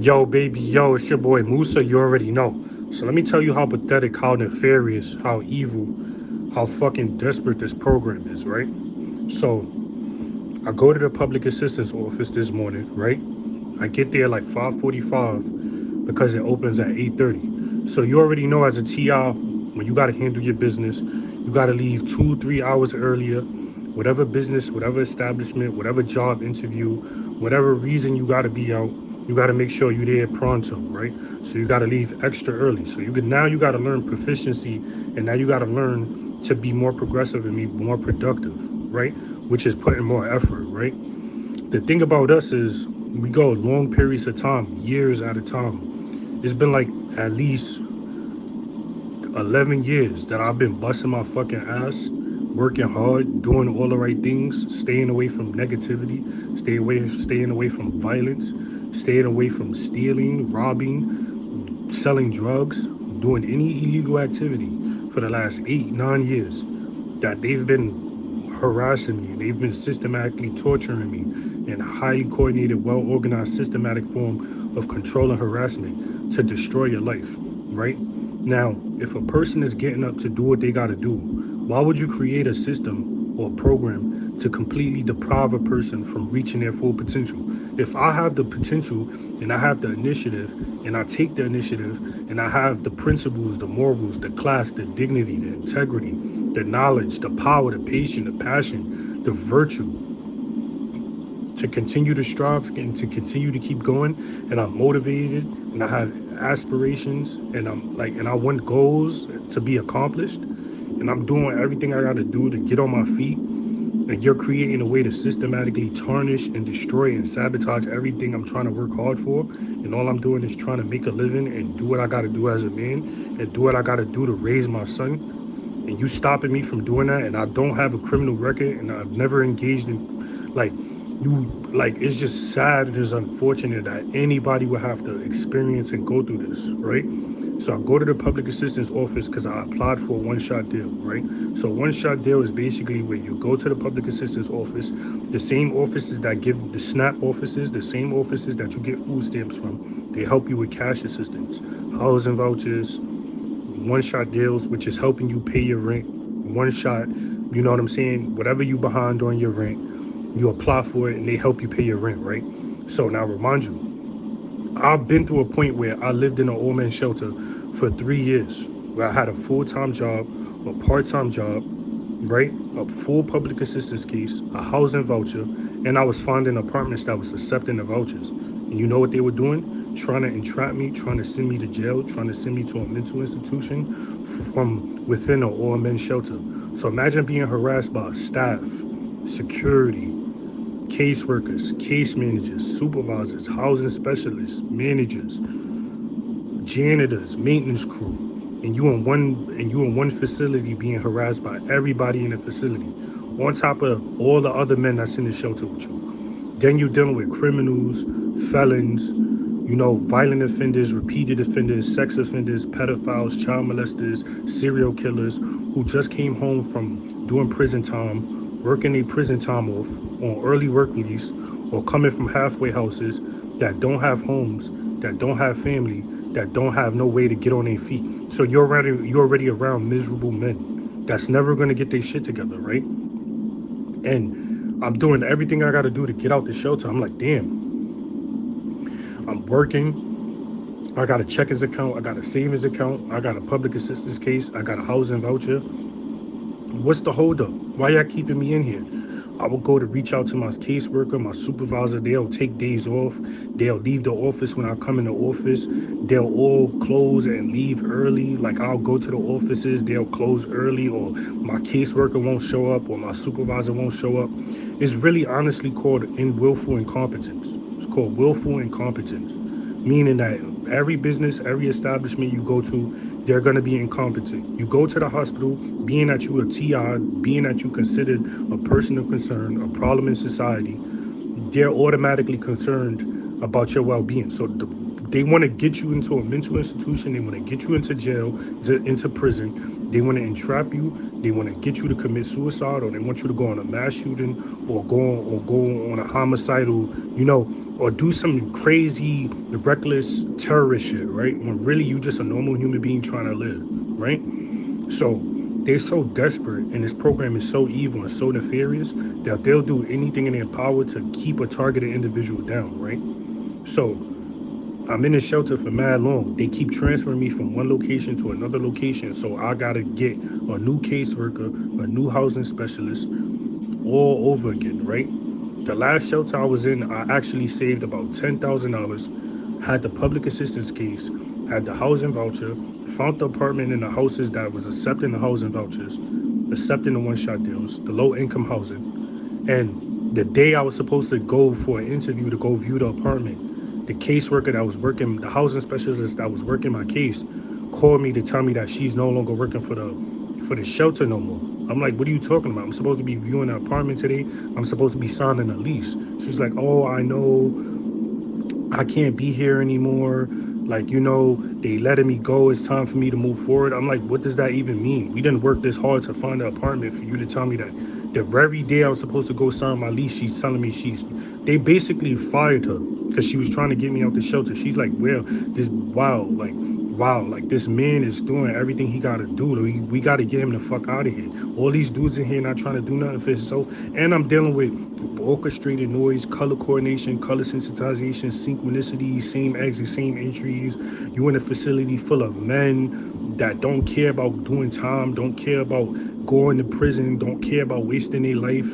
Yo, baby, yo, it's your boy Musa. You already know. So let me tell you how pathetic, how nefarious, how evil, how fucking desperate this program is, right? So I go to the public assistance office this morning, right? I get there like 5:45 because it opens at 8:30. So you already know as a TI, when you gotta handle your business, you gotta leave 2, 3 hours earlier. Whatever business, whatever establishment, whatever job interview, whatever reason you gotta be out, you gotta make sure you're there pronto, right? So you gotta leave extra early. So you gotta learn proficiency, and now you gotta learn to be more progressive and be more productive, right? Which is putting more effort, right? The thing about us is we go long periods of time, years at a time. It's been like at least 11 years that I've been busting my fucking ass, working hard, doing all the right things, staying away from negativity, staying away from violence, staying away from stealing, robbing, selling drugs, doing any illegal activity for the last 8, 9 years that they've been harassing me. They've been systematically torturing me in a highly coordinated, well organized, systematic form of control and harassment to destroy your life, right? Now, if a person is getting up to do what they got to do, why would you create a system or a program to completely deprive a person from reaching their full potential? If I have the potential and I have the initiative and I take the initiative and I have the principles, the morals, the class, the dignity, the integrity, the knowledge, the power, the patience, the passion, the virtue to continue to strive and to continue to keep going, and I'm motivated and I have aspirations and I want goals to be accomplished, and I'm doing everything I gotta do to get on my feet, and you're creating a way to systematically tarnish and destroy and sabotage everything I'm trying to work hard for, and all I'm doing is trying to make a living and do what I gotta do as a man and do what I gotta do to raise my son, and you stopping me from doing that, and I don't have a criminal record and I've never engaged in like you like it's just sad and it's unfortunate that anybody would have to experience and go through this, right? So I go to the public assistance office because I applied for a one-shot deal, right? So one-shot deal is basically where you go to the public assistance office, the same offices that give the SNAP offices, the same offices that you get food stamps from. They help you with cash assistance, housing vouchers, one shot deals, which is helping you pay your rent. One shot, you know what I'm saying? Whatever you behind on your rent, you apply for it and they help you pay your rent, right? So now remind you, I've been through a point where I lived in an old man shelter for 3 years, where I had a full-time job, a part-time job, right? A full public assistance case, a housing voucher, and I was finding apartments that was accepting the vouchers. And you know what they were doing? Trying to entrap me, trying to send me to jail, trying to send me to a mental institution from within an all men shelter. So imagine being harassed by staff, security, caseworkers, case managers, supervisors, housing specialists, managers, janitors, maintenance crew, and you in one facility being harassed by everybody in the facility, on top of all the other men that's in the shelter with you. Then you're dealing with criminals, felons, violent offenders, repeated offenders, sex offenders, pedophiles, child molesters, serial killers who just came home from doing prison time, working their prison time off on early work release, or coming from halfway houses that don't have homes, that don't have family, that don't have no way to get on their feet. So you're already around miserable men that's never gonna get their shit together, right? And I'm doing everything I gotta do to get out the shelter. I'm like, damn, I'm working. I got a checkings account. I got a savings account. I got a public assistance case. I got a housing voucher. What's the holdup? Why y'all keeping me in here? I will go to reach out to my caseworker, my supervisor. They'll take days off. They'll leave the office when I come in the office. They'll all close and leave early. Like I'll go to the offices, they'll close early, or my caseworker won't show up, or my supervisor won't show up. It's really honestly called willful incompetence. It's called willful incompetence, meaning that every business, every establishment you go to, they're going to be incompetent. You go to the hospital, being that you a TI, being that you considered a person of concern, a problem in society, they're automatically concerned about your well-being. So they want to get you into a mental institution. They want to get you into jail, into prison. They want to entrap you. They want to get you to commit suicide, or they want you to go on a mass shooting, or go on a homicidal, or do some crazy, reckless terrorist shit, right? When really you just a normal human being trying to live, right? So they're so desperate, and this program is so evil and so nefarious that they'll do anything in their power to keep a targeted individual down, right? So I'm in a shelter for mad long. They keep transferring me from one location to another location. So I gotta get a new caseworker, a new housing specialist, all over again, right? The last shelter I was in, I actually saved about $10,000, had the public assistance case, had the housing voucher, found the apartment in the houses that was accepting the housing vouchers, accepting the one-shot deals, the low-income housing. And the day I was supposed to go for an interview to go view the apartment, the caseworker that was working, the housing specialist that was working my case, called me to tell me that she's no longer working for the shelter no more. I'm like, what are you talking about? I'm supposed to be viewing the apartment today. I'm supposed to be signing a lease. She's like, oh, I know I can't be here anymore. Like, they letting me go. It's time for me to move forward. I'm like, what does that even mean? We didn't work this hard to find an apartment for you to tell me that the very day I was supposed to go sign my lease, she's telling me they basically fired her because she was trying to get me out the shelter. She's like, well, wow, like this man is doing everything he got to do. We got to get him the fuck out of here. All these dudes in here not trying to do nothing for himself. And I'm dealing with orchestrated noise, color coordination, color sensitization, synchronicity, same exits, same entries. You in a facility full of men that don't care about doing time, don't care about going to prison, don't care about wasting their life.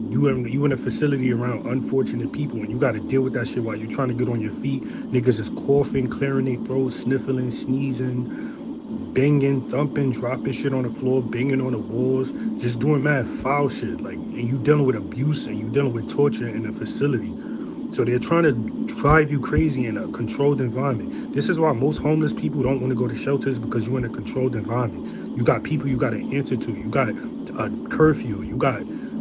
You in a facility around unfortunate people, and you got to deal with that shit while you're trying to get on your feet. Niggas is coughing, clearing their throats, sniffling, sneezing, banging, thumping, dropping shit on the floor, banging on the walls, just doing mad foul shit. Like, and you dealing with abuse and you dealing with torture in a facility. So they're trying to drive you crazy in a controlled environment. This is why most homeless people don't want to go to shelters, because you're in a controlled environment. You got people you got to answer to. You got a curfew.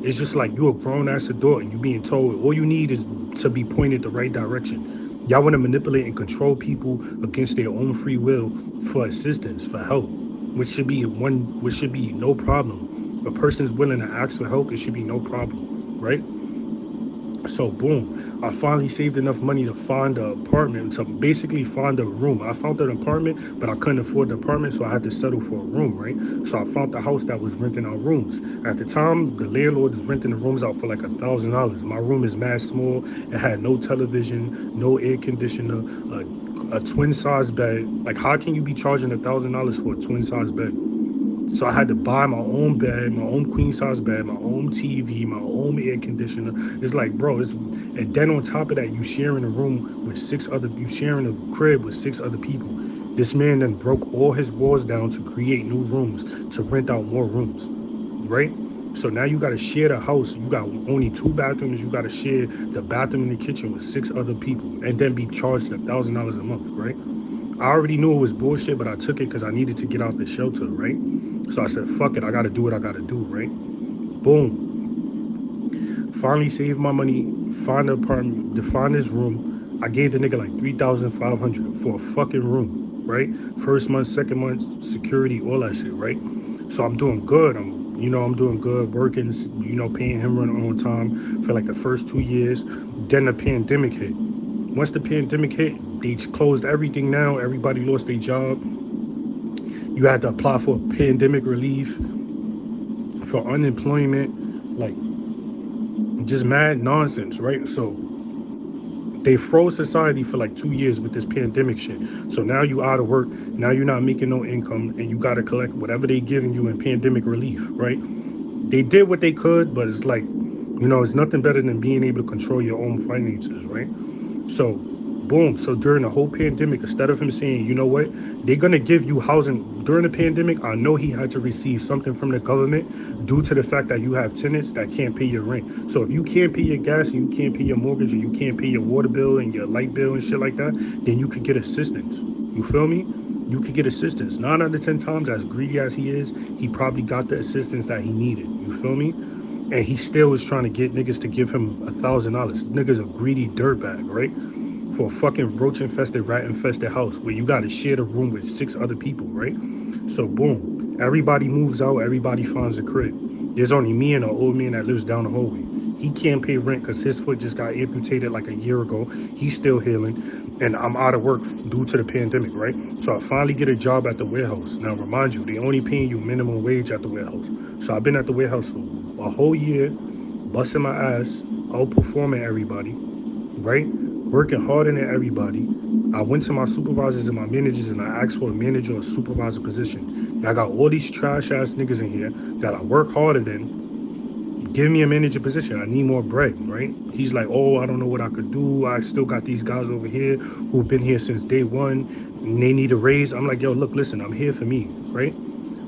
It's just like you're a grown-ass adult and you being told all you need is to be pointed the right direction. Y'all want to manipulate and control people against their own free will for assistance, for help, which should be no problem. If a person's willing to ask for help, it should be no problem, right? So boom, I finally saved enough money to find an apartment, to basically find a room. I found an apartment, but I couldn't afford the apartment, so I had to settle for a room, right? So I found the house that was renting out rooms. At the time, the landlord was renting the rooms out for like $1,000. My room is mad small. It had no television, no air conditioner, a twin size bed. Like, how can you be charging $1,000 for a twin size bed? So I had to buy my own bed, my own queen size bed, my own TV, my own air conditioner. It's like, bro, and then on top of that, you sharing you sharing a crib with 6 other people. This man then broke all his walls down to create new rooms, to rent out more rooms, right? So now you got to share the house. You got only 2 bathrooms. You got to share the bathroom and the kitchen with 6 other people, and then be charged $1,000 a month, right? I already knew it was bullshit, but I took it because I needed to get out the shelter, right? So I said, fuck it, I gotta do what I gotta do, right? Boom. Finally saved my money, find an apartment, to find this room. I gave the nigga like $3,500 for a fucking room, right? First month, second month, security, all that shit, right? So I'm doing good. I'm doing good, working, paying him rent on time for like the first 2 years. Then the pandemic hit. Once the pandemic hit, they closed everything down. Everybody lost their job. You had to apply for pandemic relief, for unemployment, like just mad nonsense, right? So they froze society for like 2 years with this pandemic shit. So now you out of work. Now you're not making no income, and you got to collect whatever they giving you in pandemic relief, right? They did what they could, but it's like, it's nothing better than being able to control your own finances, right? So boom. So during the whole pandemic, instead of him saying, you know what, they're going to give you housing during the pandemic, I know he had to receive something from the government due to the fact that you have tenants that can't pay your rent. So if you can't pay your gas and you can't pay your mortgage, and you can't pay your water bill and your light bill and shit like that, then you could get assistance. You feel me? You could get assistance. 9 out of 10 times, as greedy as he is, he probably got the assistance that he needed. You feel me? And he still is trying to get niggas to give him $1,000. Niggas a greedy dirtbag, right? For a fucking roach-infested, rat-infested house where you got to share the room with 6 other people, right? So boom, Everybody moves out. Everybody finds a crib. There's only me and an old man that lives down the hallway. He can't pay rent because his foot just got amputated like a year ago. He's still healing, and I'm out of work due to the pandemic, right? So I finally get a job at the warehouse. Now, remind you, they only paying you minimum wage at the warehouse. So I've been at the warehouse for a whole year, busting my ass, outperforming everybody, right? Working harder than everybody. I went to my supervisors and my managers and I asked for a manager or supervisor position. I got all these trash ass niggas in here that I work harder than. Give me a manager position. I need more bread, right? He's like, oh, I don't know what I could do. I still got these guys over here who've been here since day one and they need a raise. I'm like, yo, look, listen, I'm here for me, right?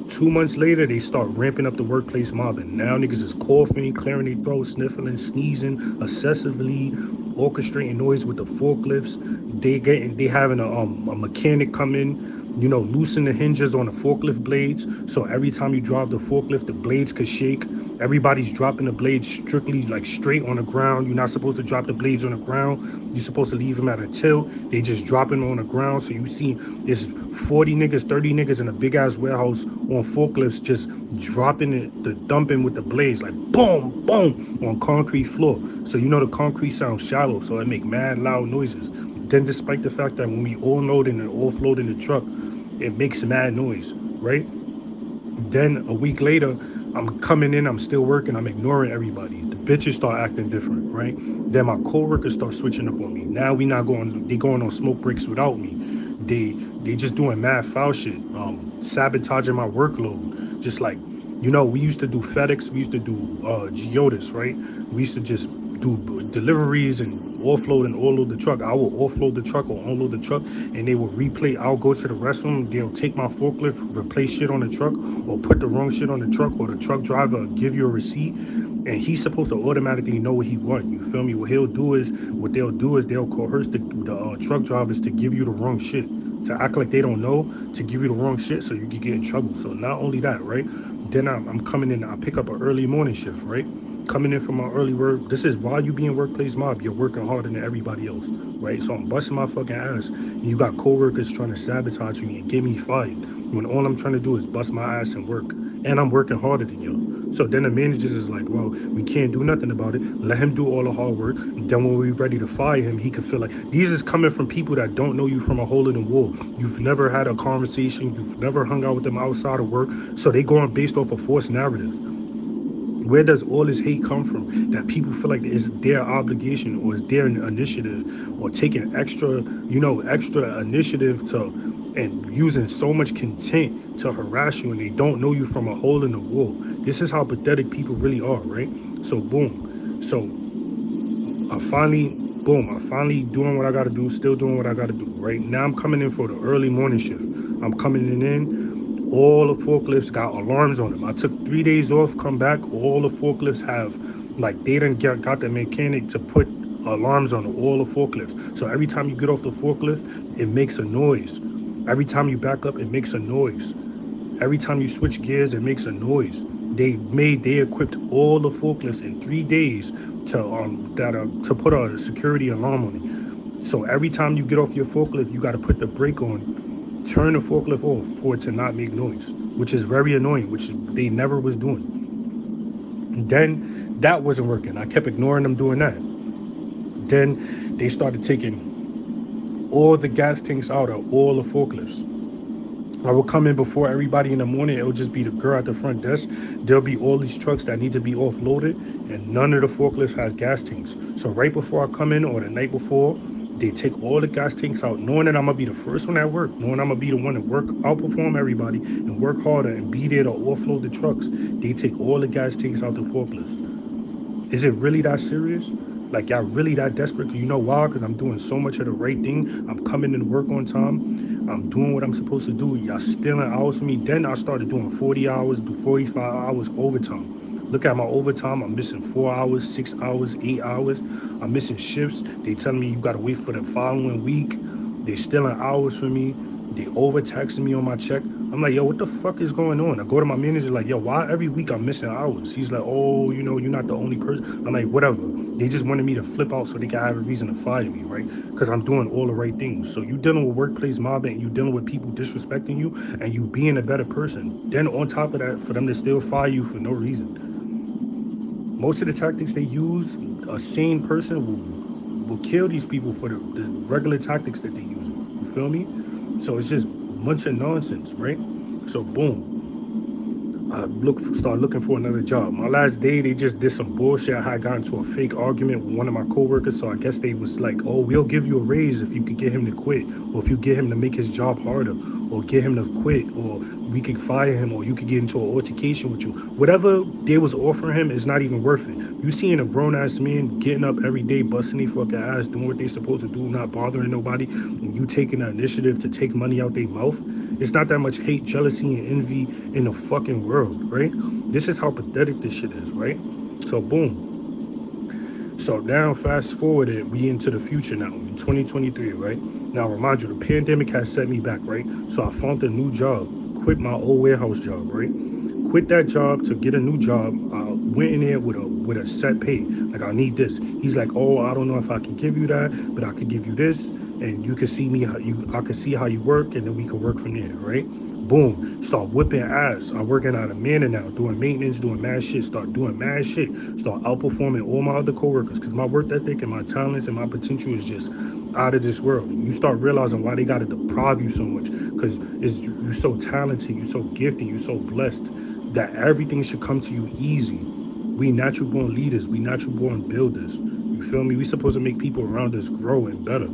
2 months later, they start ramping up the workplace mobbing. Now niggas is coughing, clearing their throat, sniffling, sneezing, excessively, orchestrating noise with the forklifts. They having a mechanic come in, loosen the hinges on the forklift blades. So every time you drive the forklift, the blades could shake. Everybody's dropping the blades strictly like straight on the ground. You're not supposed to drop the blades on the ground. You're supposed to leave them at a tilt. They just dropping on the ground. So you see there's 40 niggas, 30 niggas in a big ass warehouse on forklifts just dropping it, the dumping with the blades like boom, boom on concrete floor. So the concrete sounds shallow, so it make mad loud noises. Then despite the fact that when we all loading and offloading the truck, it makes mad noise, right? Then a week later, I'm coming in, I'm still working, I'm ignoring everybody. The bitches start acting different, right? Then my coworkers start switching up on me. Now they going on smoke breaks without me. They just doing mad foul shit, sabotaging my workload. Just like, we used to do FedEx, we used to do Geodis, right? We used to just do deliveries and offload and unload the truck. I will offload the truck or unload the truck, and they will replay. I'll go to the restroom. They'll take my forklift, replace shit on the truck, or put the wrong shit on the truck, or the truck driver will give you a receipt, and he's supposed to automatically know what he wants. You feel me? What they'll do is they'll coerce the truck drivers to give you the wrong shit, to act like they don't know, to give you the wrong shit so you can get in trouble. So not only that, right? Then I'm coming in. I pick up an early morning shift, right? Coming in from my early work. This is while you be in workplace mob, you're working harder than everybody else, right? So I'm busting my fucking ass, and you got coworkers trying to sabotage me and get me fired when all I'm trying to do is bust my ass and work, and I'm working harder than y'all. So then the managers is like, well, we can't do nothing about it. Let him do all the hard work. Then when we're ready to fire him, he could feel like these is coming from people that don't know you from a hole in the wall. You've never had a conversation. You've never hung out with them outside of work. So they going based off a false narrative. Where does all this hate come from? That people feel like it's their obligation or it's their initiative or taking extra initiative to and using so much content to harass you and they don't know you from a hole in the wall. This is how pathetic people really are, right? So boom. So I finally doing what I gotta do, still doing what I gotta do. Right now I'm coming in for the early morning shift. I'm coming in. All the forklifts got alarms on them. I took 3 days off, come back. All the forklifts have, like, they done got the mechanic to put alarms on all the forklifts. So every time you get off the forklift, it makes a noise. Every time you back up, it makes a noise. Every time you switch gears, it makes a noise. They equipped all the forklifts in 3 days to put a security alarm on it. So every time you get off your forklift, you got to put the brake on, turn the forklift off for it to not make noise, which is very annoying, which they never was doing. And then that wasn't working. I kept ignoring them doing that. Then they started taking all the gas tanks out of all the forklifts. I will come in before everybody in the morning. It'll just be the girl at the front desk. There'll be all these trucks that need to be offloaded, and none of the forklifts has gas tanks. So right before I come in or the night before, they take all the gas tanks out, knowing that I'm going to be the first one at work, knowing I'm going to be the one to work, outperform everybody, and work harder and be there to offload the trucks. They take all the gas tanks out the forklifts. Is it really that serious? Like, y'all really that desperate? You know why? Because I'm doing so much of the right thing. I'm coming to work on time. I'm doing what I'm supposed to do. Y'all stealing hours from me. Then I started doing 40 hours, 45 hours overtime. Look at my overtime. I'm missing 4 hours, 6 hours, 8 hours. I'm missing shifts. They telling me you got to wait for the following week. They stealing hours from me. They overtaxing me on my check. I'm like, yo, what the fuck is going on? I go to my manager like, yo, why every week I'm missing hours? He's like, oh, you know, you're not the only person. I'm like, whatever. They just wanted me to flip out so they could have a reason to fire me, right? Because I'm doing all the right things. So you dealing with workplace mobbing, and you dealing with people disrespecting you, and you being a better person. Then on top of that, for them to still fire you for no reason. Most of the tactics they use, a sane person will kill these people for the regular tactics that they use. You feel me? So it's just a bunch of nonsense, right? So boom, start looking for another job. My last day, they just did some bullshit. I had gotten into a fake argument with one of my coworkers, so I guess they was like, "Oh, we'll give you a raise if you could get him to quit, or if you get him to make his job harder, or get him to quit, or we could fire him, or you could get into an altercation with you." Whatever they was offering him is not even worth it. You seeing a grown ass man getting up every day, busting their fucking ass, doing what they supposed to do, not bothering nobody, and you taking the initiative to take money out their mouth. It's not that much hate, jealousy, and envy in the fucking world, right? This is how pathetic this shit is, right? So boom. So now fast forward it, we into the future now, in 2023, right? Now remind you, the pandemic has set me back, right? So I found a new job, quit my old warehouse job, right? Quit that job to get a new job. I went in there with a set pay. Like, I need this. He's like, oh, I don't know if I can give you that, but I could give you this, and you can see me how you I can see how you work, and then we can work from there, right? Boom, start whipping ass. I'm working out of Manor now, doing maintenance, doing mad shit, start doing mad shit, start outperforming all my other coworkers because my work ethic and my talents and my potential is just out of this world. And you start realizing why they got to deprive you so much because you're so talented, you're so gifted, you're so blessed that everything should come to you easy. We natural born leaders, we natural born builders. You feel me? We supposed to make people around us grow and better.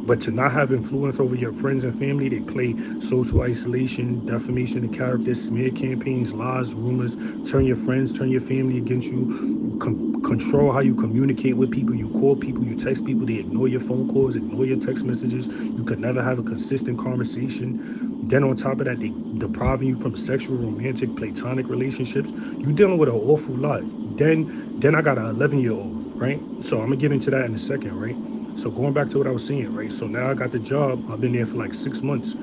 But to not have influence over your friends and family, they play social isolation, defamation of character, smear campaigns, lies, rumors, turn your friends, turn your family against you, control how you communicate with people. You call people, you text people, they ignore your phone calls, ignore your text messages. You could never have a consistent conversation. Then on top of that, they depriving you from sexual, romantic, platonic relationships. You dealing with an awful lot. Then I got an 11-year-old, right? So I'm gonna get into that in a second, right? So going back to what I was saying, right? So now I got the job. I've been there for like 6 months.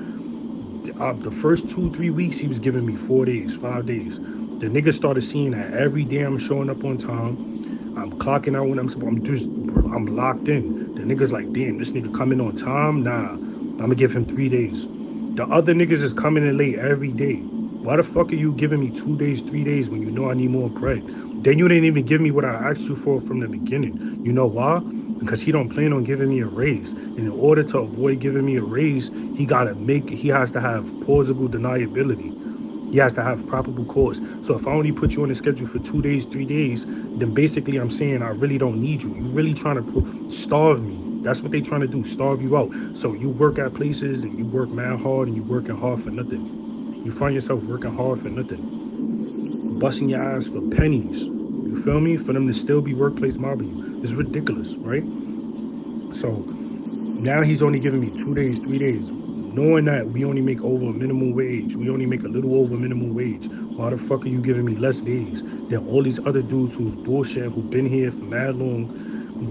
The first 2, 3 weeks, he was giving me 4 days, 5 days. The nigga started seeing that every day I'm showing up on time. I'm clocking out when I'm locked in. The nigga's like, damn, this nigga coming on time? Nah, I'm gonna give him 3 days. The other niggas is coming in late every day. Why the fuck are you giving me 2 days, 3 days when you know I need more bread? Then you didn't even give me what I asked you for from the beginning. You know why? Because he don't plan on giving me a raise. And in order to avoid giving me a raise, he has to have plausible deniability. He has to have probable cause. So if I only put you on the schedule for 2 days, 3 days, then basically I'm saying I really don't need you. You really trying to starve me. That's what they trying to do, starve you out. So you work at places and you work mad hard and you working hard for nothing. You find yourself working hard for nothing. Busting your ass for pennies. You feel me? For them to still be workplace mobbing you. It's ridiculous, right? So now he's only giving me 2 days, 3 days. Knowing that we only make over minimum wage. We only make a little over minimum wage. Why the fuck are you giving me less days than all these other dudes who's bullshit, who've been here for mad long,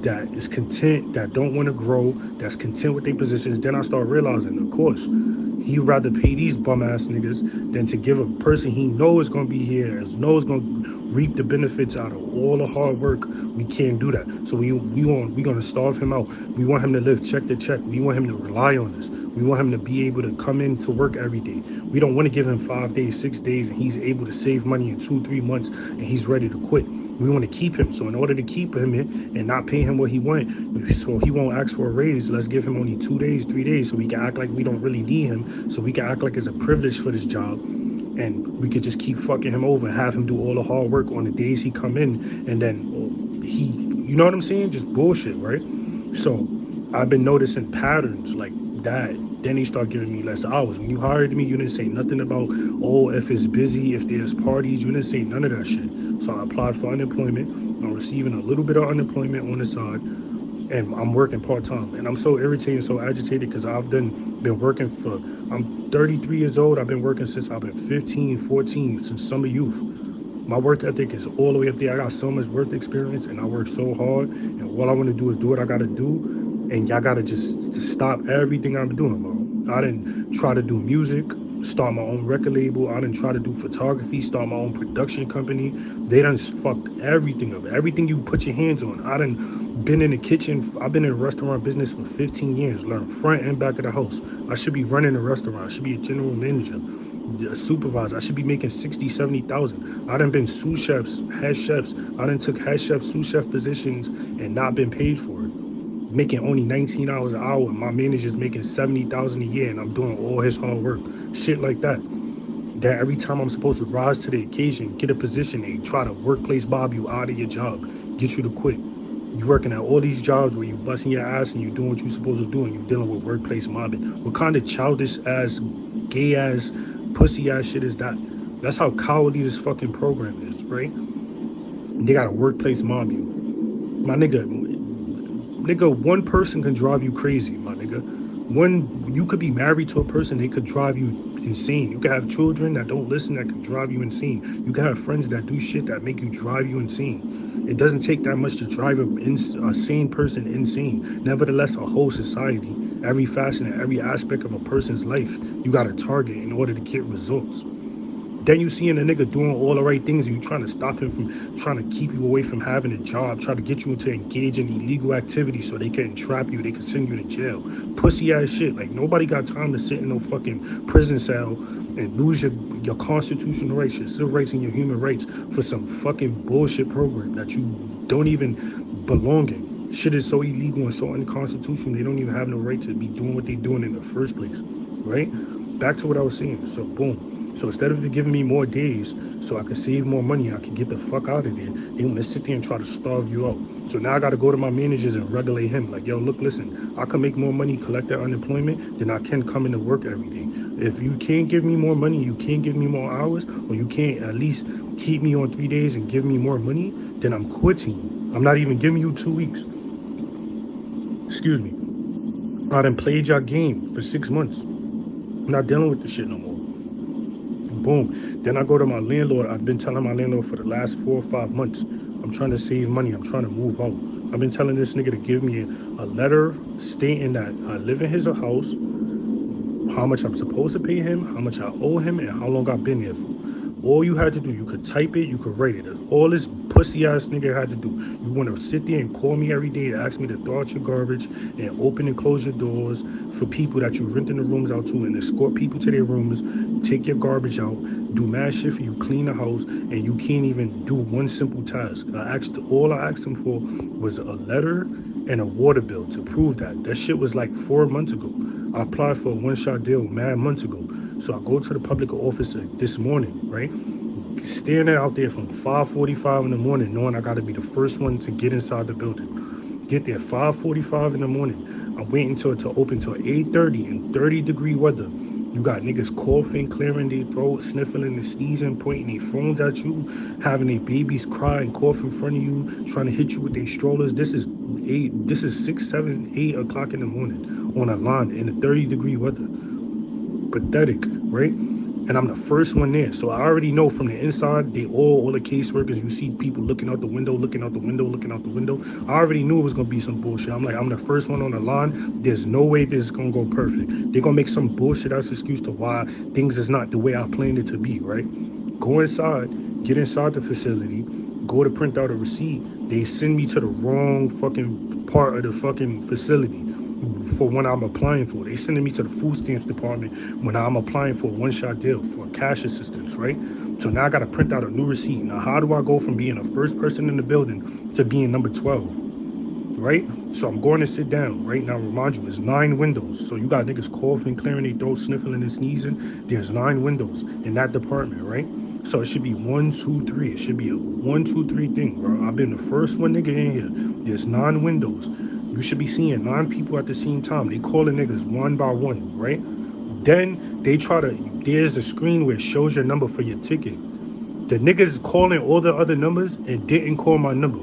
that is content, that don't want to grow, that's content with their positions? Then I start realizing, of course, he'd rather pay these bum ass niggas than to give a person he knows is gonna be here, knows gonna reap the benefits out of all the hard work. We can't do that. So we gonna starve him out. We want him to live check to check. We want him to rely on us. We want him to be able to come in to work every day. We don't want to give him 5 days, 6 days, and he's able to save money in 2, 3 months, and he's ready to quit. We want to keep him. So in order to keep him in and not pay him what he wants, so he won't ask for a raise, let's give him only 2 days, 3 days, so we can act like we don't really need him. So we can act like it's a privilege for this job, and we could just keep fucking him over and have him do all the hard work on the days he come in, and then you know what I'm saying? Just bullshit, right? So I've been noticing patterns like that. Then he started giving me less hours. When you hired me, you didn't say nothing about, oh, if it's busy, if there's parties. You didn't say none of that shit. So I applied for unemployment. I'm receiving a little bit of unemployment on the side, and I'm working part-time. And I'm so irritated, so agitated, because been working I'm 33 years old. I've been working since I've been 15, 14, since summer youth. My work ethic is all the way up there. I got so much work experience, and I work so hard, and all I want to do is do what I got to do, and y'all got to just stop everything I'm doing, bro. I didn't try to do music, start my own record label. I didn't try to do photography, start my own production company. They done fucked everything up. Everything you put your hands on. I done been in the kitchen. I've been in the restaurant business for 15 years. Learned front and back of the house. I should be running a restaurant. I should be a general manager, a supervisor. I should be making 60, 70,000. I done been sous chefs, head chefs. I done took head chef, sous chef positions and not been paid for it, making only $19 an hour. My manager's making 70,000 a year, and I'm doing all his hard work. Shit like that. That every time I'm supposed to rise to the occasion, get a position, they try to workplace bob you out of your job, get you to quit. You working at all these jobs where you busting your ass and you doing what you supposed to do, and you dealing with workplace mobbing. What kind of childish ass, gay ass, pussy ass shit is that? That's how cowardly this fucking program is, right? They got a workplace mob you. My nigga, one person can drive you crazy, my nigga. One, you could be married to a person, they could drive you insane. You could have children that don't listen that could drive you insane. You could have friends that do shit that make you drive you insane. It doesn't take that much to drive a sane person insane. Nevertheless, a whole society, every facet and every aspect of a person's life, you got to target in order to get results. Then you seeing a nigga doing all the right things and you trying to stop him from trying to keep you away from having a job, try to get you to engage in illegal activities so they can entrap you, they can send you to jail. Pussy ass shit. Like nobody got time to sit in no fucking prison cell and lose your constitutional rights, your civil rights and your human rights for some fucking bullshit program that you don't even belong in. Shit is so illegal and so unconstitutional, they don't even have no right to be doing what they doing in the first place. Right? Back to what I was saying. So boom. So instead of giving me more days so I could save more money, I could get the fuck out of there, they want to sit there and try to starve you out. So now I got to go to my managers and regulate him. Like, yo, look, listen, I can make more money, collect that unemployment, then I can come into work every day. If you can't give me more money, you can't give me more hours, or you can't at least keep me on 3 days and give me more money, then I'm quitting. I'm not even giving you 2 weeks. Excuse me. I done played your game for 6 months. I'm not dealing with this shit no more. Boom. Then I go to my landlord. I've been telling my landlord for the last 4 or 5 months, I'm trying to save money. I'm trying to move out. I've been telling this nigga to give me a letter stating that I live in his house, how much I'm supposed to pay him, how much I owe him, and how long I've been there for. All you had to do, you could type it, you could write it. All this pussy ass nigga had to do. You want to sit there and call me every day to ask me to throw out your garbage and open and close your doors for people that you renting the rooms out to and escort people to their rooms, take your garbage out, do mad shit for you, clean the house, and you can't even do one simple task. All I asked him for was a letter and a water bill to prove that. That shit was like 4 months ago. I applied for a one-shot deal mad months ago. So I go to the public officer this morning, right? Standing out there from 5:45 in the morning, knowing I got to be the first one to get inside the building. Get there 5:45 in the morning. I'm waiting until it to open till 8:30 in 30-degree weather. You got niggas coughing, clearing their throat, sniffling and sneezing, pointing their phones at you, having their babies cry and cough in front of you, trying to hit you with their strollers. This is 6, 7, 8 o'clock in the morning on a line in the 30-degree weather. Pathetic, right? And I'm the first one there. So I already know from the inside, all the caseworkers, you see people looking out the window, looking out the window, looking out the window. I already knew it was going to be some bullshit. I'm like, I'm the first one on the line. There's no way this is going to go perfect. They're going to make some bullshit ass excuse to why things is not the way I planned it to be, right? Go inside, get inside the facility, go to print out a receipt. They send me to the wrong fucking part of the fucking facility for when I'm applying for. They sending me to the food stamps department when I'm applying for a one-shot deal for cash assistance, right? So now I got to print out a new receipt. Now, how do I go from being the first person in the building to being number 12, right? So I'm going to sit down, right? Now, remind you, it's 9 windows. So you got niggas coughing, clearing their throat, sniffling and sneezing. There's 9 windows in that department, right? So it should be 1, 2, 3. It should be a 1, 2, 3 thing, bro. I've been the first one nigga in here. There's 9 windows. You should be seeing 9 people at the same time. They calling niggas one by one, right? Then they there's a screen where it shows your number for your ticket. The niggas calling all the other numbers and didn't call my number.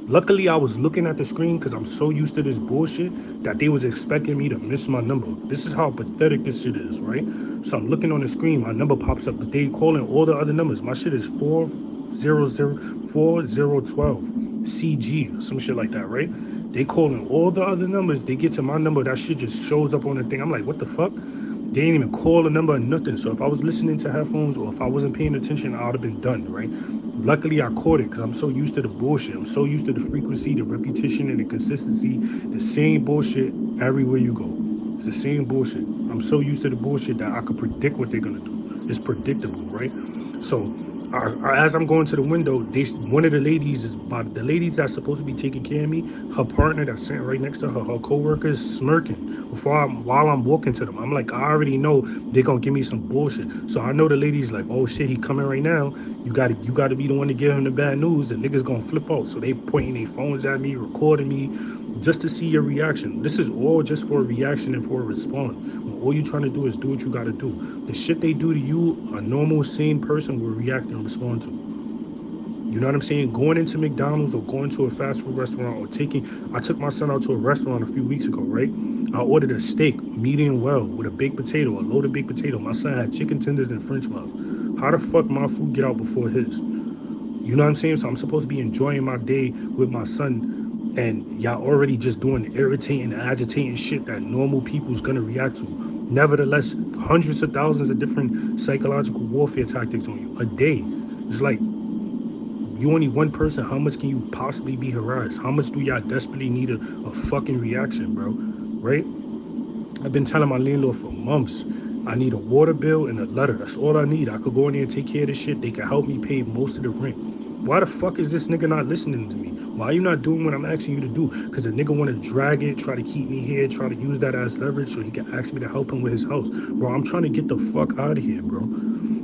Luckily, I was looking at the screen because I'm so used to this bullshit that they was expecting me to miss my number. This is how pathetic this shit is, right? So I'm looking on the screen, my number pops up, but they calling all the other numbers. My shit is 4012 CG, some shit like that, right? They calling all the other numbers. They get to my number. That shit just shows up on the thing. I'm like, what the fuck? They ain't even call a number or nothing. So if I was listening to headphones or if I wasn't paying attention, I would have been done, right? Luckily, I caught it because I'm so used to the bullshit. I'm so used to the frequency, the repetition, and the consistency. The same bullshit everywhere you go. It's the same bullshit. I'm so used to the bullshit that I could predict what they're gonna do. It's predictable, right? So as I'm going to the window, one of the ladies is about the ladies that's supposed to be taking care of me. Her partner that's sitting right next to her, her coworker is smirking while I'm walking to them. I'm like, I already know they're gonna give me some bullshit. So I know the lady's like, oh shit, he coming right now. You gotta be the one to give him the bad news. The niggas gonna flip out. So they pointing their phones at me, recording me, just to see your reaction. This is all just for a reaction and for a response. When all you're trying to do is do what you gotta do. The shit they do to you, a normal, sane person will react and respond to. You know what I'm saying? Going into McDonald's or going to a fast food restaurant or I took my son out to a restaurant a few weeks ago, right? I ordered a steak, medium well, with a baked potato, a loaded baked potato. My son had chicken tenders and french fries. How the fuck my food get out before his? You know what I'm saying? So I'm supposed to be enjoying my day with my son, and y'all already just doing the irritating, agitating shit that normal people's gonna react to. Nevertheless, hundreds of thousands of different psychological warfare tactics on you a day. It's like you only one person. How much can you possibly be harassed? How much do y'all desperately need a fucking reaction, bro? Right? I've been telling my landlord for months. I need a water bill and a letter. That's all I need. I could go in there and take care of this shit. They can help me pay most of the rent. Why the fuck is this nigga not listening to me? Why are you not doing what I'm asking you to do? Because the nigga want to drag it, try to keep me here, try to use that as leverage so he can ask me to help him with his house. Bro, I'm trying to get the fuck out of here, bro.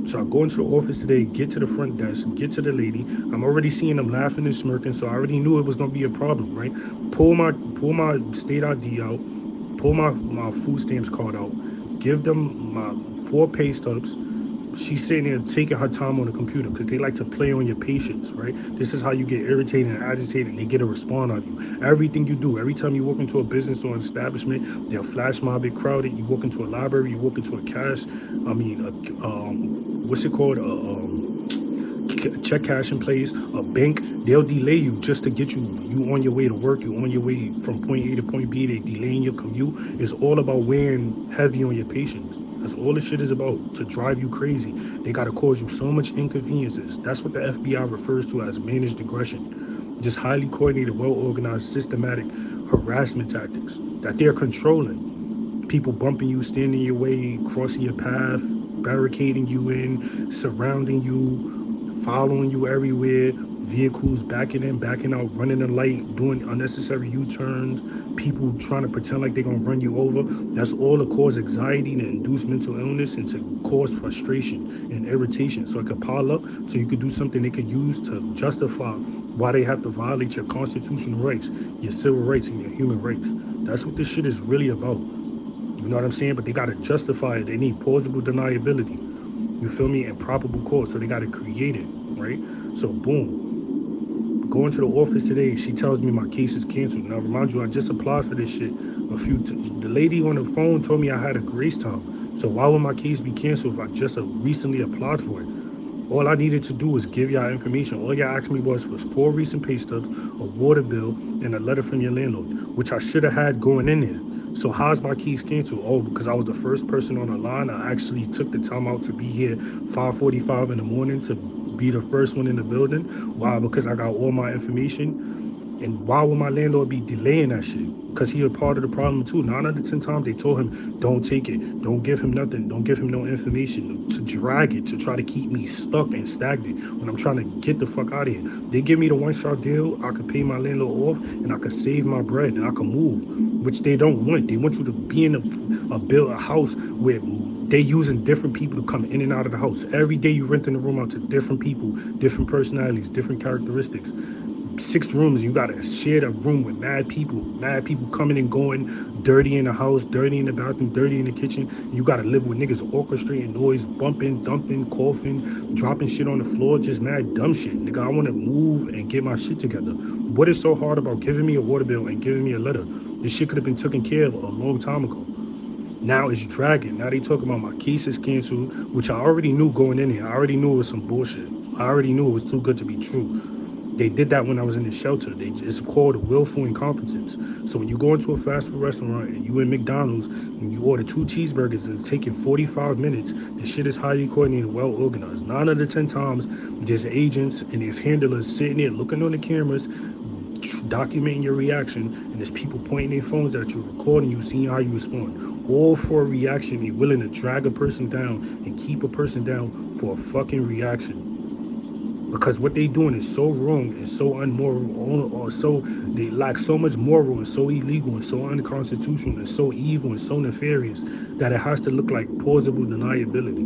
So I go into the office today, get to the front desk, get to the lady. I'm already seeing them laughing and smirking, so I already knew it was gonna be a problem, right? Pull my state ID out, pull my food stamps card out, give them my 4 pay stubs. She's sitting there taking her time on the computer because they like to play on your patience, right? This is how you get irritated and agitated and they get a response on you. Everything you do, every time you walk into a business or an establishment, they'll flash mob it crowded. You walk into a library, you walk into a what's it called? Check cashing place, a bank, they'll delay you just to get you on your way to work, you on your way from point A to point B, they delaying your commute. It's all about wearing heavy on your patience. That's all this shit is about, to drive you crazy. They gotta cause you so much inconveniences. That's what the FBI refers to as managed aggression. Just highly coordinated, well-organized, systematic harassment tactics that they're controlling. People bumping you, standing in your way, crossing your path, barricading you in, surrounding you, following you everywhere, vehicles backing in, backing out, running the light, doing unnecessary U-turns, people trying to pretend like they're gonna run you over. That's all to cause anxiety and induce mental illness and to cause frustration and irritation. So it could pile up so you could do something they could use to justify why they have to violate your constitutional rights, your civil rights, and your human rights. That's what this shit is really about. You know what I'm saying? But they gotta justify it. They need plausible deniability. You feel me? And probable cause. So they gotta create it, right? So boom. Going to the office today, she tells me my case is canceled. Now, remind you, I just applied for this shit the lady on the phone told me I had a grace time. So why would my case be canceled if I just recently applied for it? All I needed to do was give y'all information. All y'all asked me was 4 recent pay stubs, a water bill, and a letter from your landlord, which I should have had going in there. So how's my case canceled? Oh, because I was the first person on the line. I actually took the time out to be here 5:45 in the morning to be the first one in the building. Why? Because I got all my information. And why would my landlord be delaying that shit? Because he a part of the problem too. 9 out of 10 times they told him, don't take it. Don't give him nothing. Don't give him no information. To drag it, to try to keep me stuck and stagnant when I'm trying to get the fuck out of here. They give me the one-shot deal. I could pay my landlord off and I could save my bread and I could move, which they don't want. They want you to be in a house where they using different people to come in and out of the house. Every day you renting the room out to different people, different personalities, different characteristics. 6 rooms, you gotta share a room with mad people coming and going, dirty in the house, dirty in the bathroom, dirty in the kitchen. You gotta live with niggas orchestrating noise, bumping, dumping, coughing, dropping shit on the floor, just mad dumb shit. Nigga, I wanna move and get my shit together. What is so hard about giving me a water bill and giving me a letter? This shit could have been taken care of a long time ago. Now it's dragging. Now they talking about my case is canceled, which I already knew going in here. I already knew it was some bullshit. I already knew it was too good to be true. They did that when I was in the shelter. It's called willful incompetence. So when you go into a fast food restaurant and you in McDonald's and you order 2 cheeseburgers and it's taking 45 minutes, the shit is highly coordinated, well organized. 9 out of 10 times, there's agents and there's handlers sitting there looking on the cameras, documenting your reaction, and there's people pointing their phones at you, recording you, seeing how you respond. All for a reaction. You're willing to drag a person down and keep a person down for a fucking reaction. Because what they doing is so wrong and so unmoral, or so they lack so much moral and so illegal and so unconstitutional and so evil and so nefarious that it has to look like plausible deniability.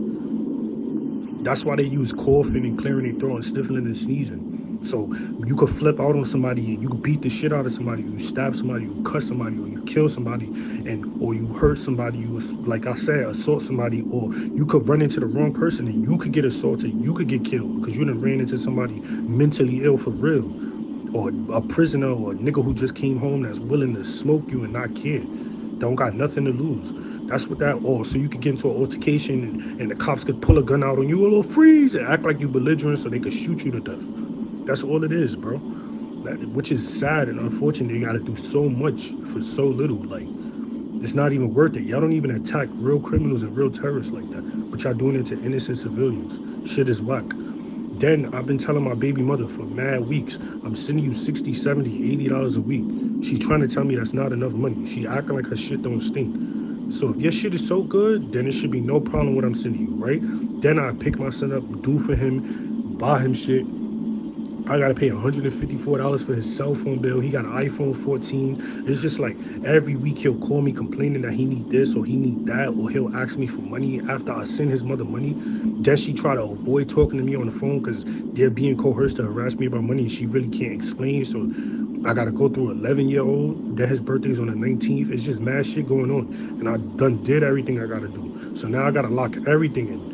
That's why they use coughing and clearing their throat and sniffling and sneezing. So you could flip out on somebody and you could beat the shit out of somebody, you stab somebody, you cut somebody, or you kill somebody, and or you hurt somebody, you, like I said, assault somebody, or you could run into the wrong person and you could get assaulted, you could get killed because you done ran into somebody mentally ill for real, or a prisoner or a nigga who just came home that's willing to smoke you and not care, don't got nothing to lose. That's what that, or so you could get into an altercation and the cops could pull a gun out on you, a little freeze, and act like you belligerent so they could shoot you to death. That's all it is, bro. Which is sad and unfortunate. You gotta do so much for so little. Like, it's not even worth it. Y'all don't even attack real criminals and real terrorists like that, but y'all doing it to innocent civilians. Shit is whack. Then I've been telling my baby mother for mad weeks, I'm sending you 60, 70, $80 a week. She's trying to tell me that's not enough money. She acting like her shit don't stink. So if your shit is so good, then it should be no problem what I'm sending you, right? Then I pick my son up, do for him, buy him shit. I gotta pay $154 for his cell phone bill. He got an iPhone 14. It's just like every week he'll call me complaining that he need this or he need that, or he'll ask me for money after I send his mother money. Then she try to avoid talking to me on the phone because they're being coerced to harass me about money and she really can't explain. So I gotta go through 11-year-old. Then his birthday's on the 19th. It's just mad shit going on. And I done did everything I gotta do. So now I gotta lock everything in.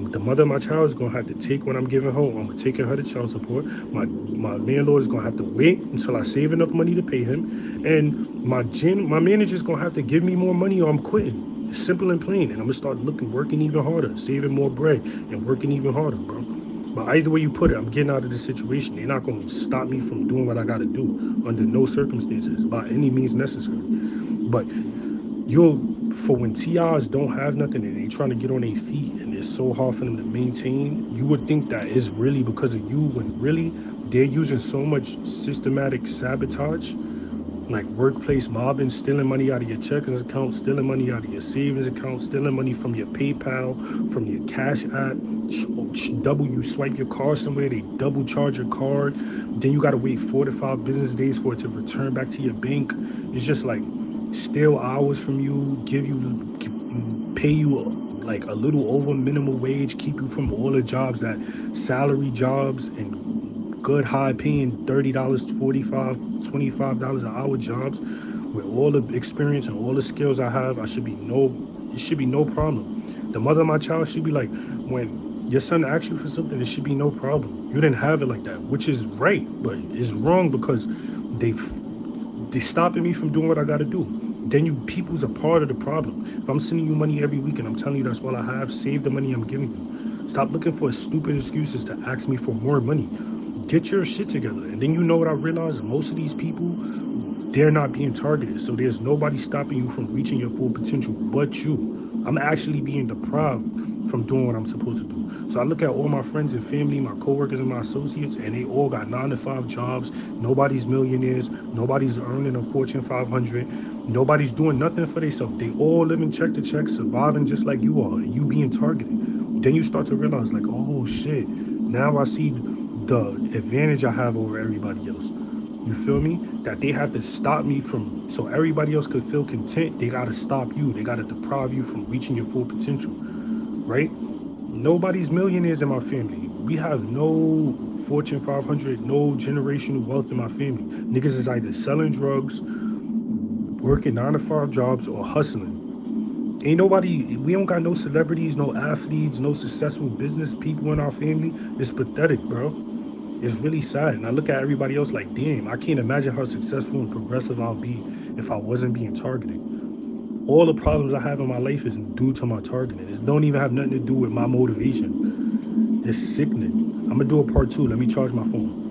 The mother of my child is gonna have to take what I'm giving her. I'm gonna take her to child support. My landlord is gonna have to wait until I save enough money to pay him, and my manager's gonna have to give me more money or I'm quitting. It's simple and plain. And I'm gonna start working even harder, saving more bread, and working even harder, bro. But either way you put it, I'm getting out of this situation. They're not gonna stop me from doing what I gotta do under no circumstances, by any means necessary. But for when TIs don't have nothing and they trying to get on their feet and it's so hard for them to maintain, you would think that it's really because of you, when really they're using so much systematic sabotage, like workplace mobbing, stealing money out of your checking account, stealing money out of your savings account, stealing money from your PayPal, from your Cash App, you swipe your card somewhere, they double charge your card, then you gotta wait 4 to 5 business days for it to return back to your bank. It's just like steal hours from you, pay you like a little over minimum wage, keep you from all the jobs, that salary jobs and good high paying $30, $45, $25 an hour jobs. With all the experience and all the skills I have, it should be no problem. The mother of my child should be like, when your son asks you for something, it should be no problem. You didn't have it like that, which is right, but it's wrong because they stopping me from doing what I gotta do. Then people's a part of the problem. If I'm sending you money every week and I'm telling you that's all I have, save the money I'm giving you. Stop looking for stupid excuses to ask me for more money. Get your shit together. And then you know what I realized? Most of these people, they're not being targeted. So there's nobody stopping you from reaching your full potential but you. I'm actually being deprived from doing what I'm supposed to do. So I look at all my friends and family, my coworkers and my associates, and they all got 9-to-5 jobs. Nobody's millionaires. Nobody's earning a Fortune 500. Nobody's doing nothing for themselves. They all living check to check, surviving just like you are, and you being targeted. Then you start to realize, like, oh shit, now I see the advantage I have over everybody else. You feel me? That they have to stop me from, so everybody else could feel content, they gotta stop you. They gotta deprive you from reaching your full potential, right? Nobody's millionaires in my family. We have no Fortune 500, no generational wealth in my family. Niggas is either selling drugs, working 9-to-5 jobs, or hustling. Ain't nobody, we don't got no celebrities, no athletes, no successful business people in our family. It's pathetic, bro. It's really sad. And I look at everybody else like, damn, I can't imagine how successful and progressive I'll be if I wasn't being targeted. All the problems I have in my life is due to my targeting. It don't even have nothing to do with my motivation. It's sickening. I'm gonna do a part 2. Let me charge my phone.